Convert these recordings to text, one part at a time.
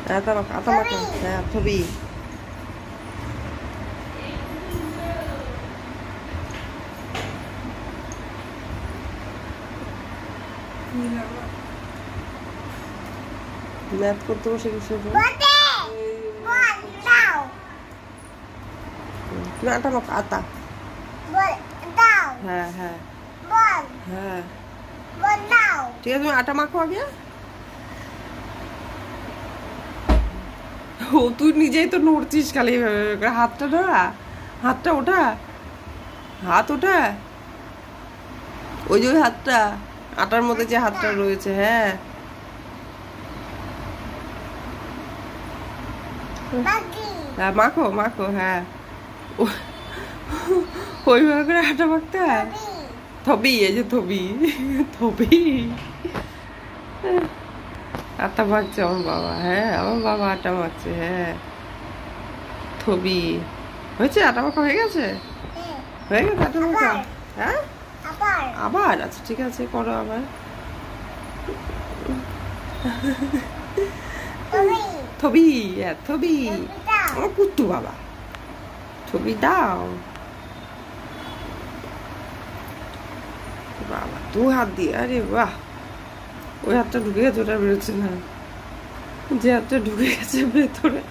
আতা মাখো হ্যাঁ থবি ম্যাথ করতে বসে গেছে তুমি আটা মাখো আতা হ্যাঁ হ্যাঁ হ্যাঁ ঠিক আছে তুমি আটা মাখো আগে ও তুই নিজেই তো নড়ছিস খালি হাতটা ধরা হাতটা ওঠা হাত ওঠা ওই যে ওই হাতটা আটার মধ্যে যে হাতটা রয়েছে হ্যাঁ হ্যাঁ মাখো মাখো হ্যাঁ ওইভাবে করে আটা মাখতে হয় থবি এই যে থবি থবি আটা মাখছে আমার বাবা হ্যাঁ আমার বাবা আটা মাখছে হ্যাঁ থবি হয়েছে আটা মাখা হয়ে গেছে আটা মাখা হ্যাঁ আবার আচ্ছা ঠিক আছে করো আবার থবি হ্যাঁ থবি আমার কুট্টু বাবা ছবি দাও বাবা 2 হাত দিয়ে আরে বাহ ওই হাতটা ঢুকে গেছে ওটা বেরোচ্ছে না যে হাতটা ঢুকে গেছে ভেতরে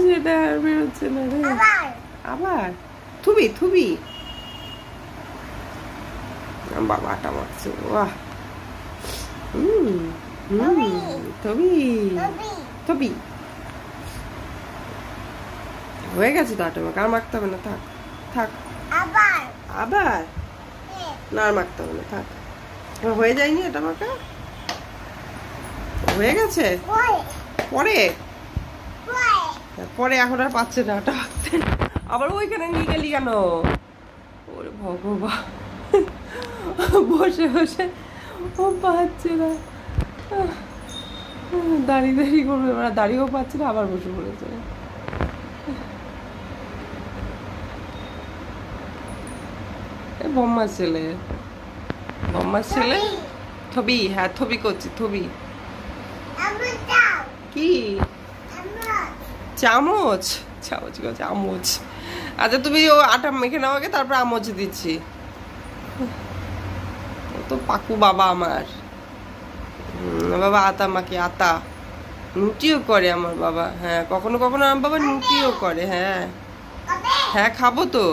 সেটা আর বেরোচ্ছে না রে আবার থুবি থুবি বাবা আটা মারছে বাহ থবি থবি হয়ে গেছে তো আটা মাখা আর মাখতে হবে না থাক থাক আবার না আর মাখতে হবে না থাক হয়ে যায়নি এটা মাখা হয়ে গেছে পরে পরে এখন আর পাচ্ছে না আটা মাখতে আবার ওইখানে নিয়ে গেলি কেন ওরে ভগবান বসে বসে ও পাচ্ছে না দাঁড়িয়ে দাঁড়িয়ে করবে ওরা দাঁড়িয়েও পাচ্ছে না আবার বসে পড়েছে বম্মার ছেলে থবি হ্যাঁ থবি করছি থবি কি চামচ চামচ চামচ আচ্ছা তুমি ও আটা মেখে নাও আগে তারপর আমচ দিচ্ছি ও তো পাকু বাবা আমার বাবা আতা মাখি আতা রুটিও করে আমার বাবা হ্যাঁ কখনো কখনো আমার বাবা রুটিও করে হ্যাঁ হ্যাঁ খাবো তো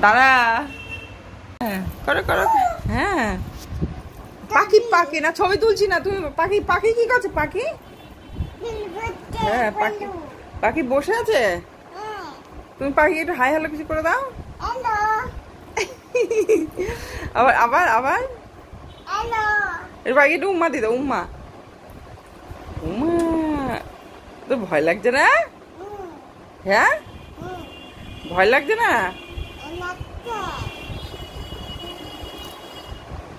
দাঁড়া হ্যাঁ করো করো হ্যাঁ পাখি পাখি না ছবি তুলছি না তুমি পাখি পাখি কি করছে পাখি হ্যাঁ পাখি পাখি বসে আছে তুমি পাখি একটু হাই হ্যালো কিছু করে দাও আবার আবার আবার এর পাখি একটু উম্মা দিদা উম্মা উম্মা তো ভয় লাগছে না হ্যাঁ ভয় লাগছে না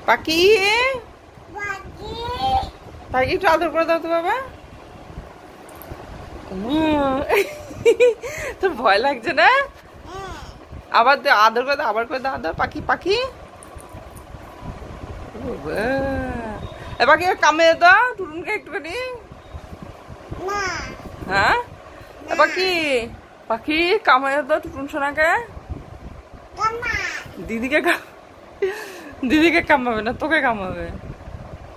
পাখি পাখি একটু আদর করে দাও তো বাবা তোর ভয় লাগছে না আবার আদর করে দাও আবার করে দাও আদর পাখি পাখি পাখি কামে দাও টুটুনকে একটুখানি হ্যাঁ পাখি পাখি কামাই দাও টুটুন সোনাকে দিদিকে কামাবে না তোকে কামাবে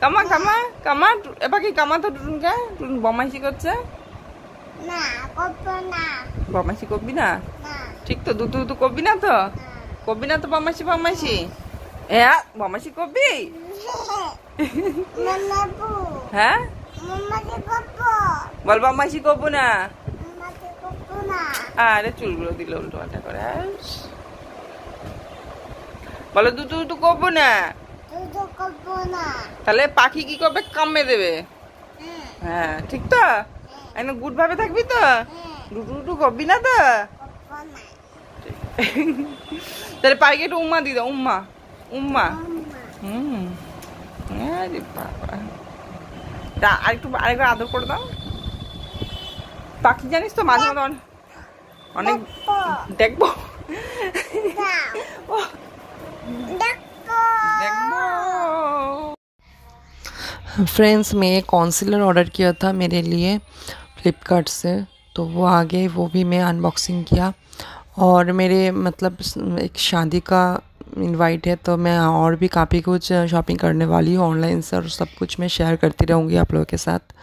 কামা কামা কামা এবার কি কামা তো টুটুনকে টুটুন বমাইশি করছে বমাইশি করবি না ঠিক তো দুধ দুধ করবি না তো বমাইশি বমাইশি হ্যাঁ বমাইশি করবি হ্যাঁ বল বমাইশি করবো না আরে চুলগুলো দিল উল্টো পাল্টা করে বলো দুধ দুধ করবো না তাহলে পাখি কি করবে কামড়ে দেবে হ্যাঁ ঠিক তো একদম গুড ভাবে থাকবি তো দুটু দুটু করবি না তো তাহলে পাখিকে একটু উম্মা দি দাও উম্মা উম্মা আরে বাবা আরেকবার আদর করে দাও পাখি জানিস তো মাঝে মাঝে অনেক দেখবো দেখবো फ्रेंड्स, मैं कॉन्सीलर ऑर्डर किया था मेरे लिए फ्लिपकार्ट से, तो वो आ गए, वो भी मैं अनबॉक्सिंग किया। और मेरे मतलब एक शादी का इनवाइट है, तो मैं और भी काफ़ी कुछ शॉपिंग करने वाली हूँ ऑनलाइन से, और सब कुछ मैं शेयर करती रहूँगी आप लोगों के साथ।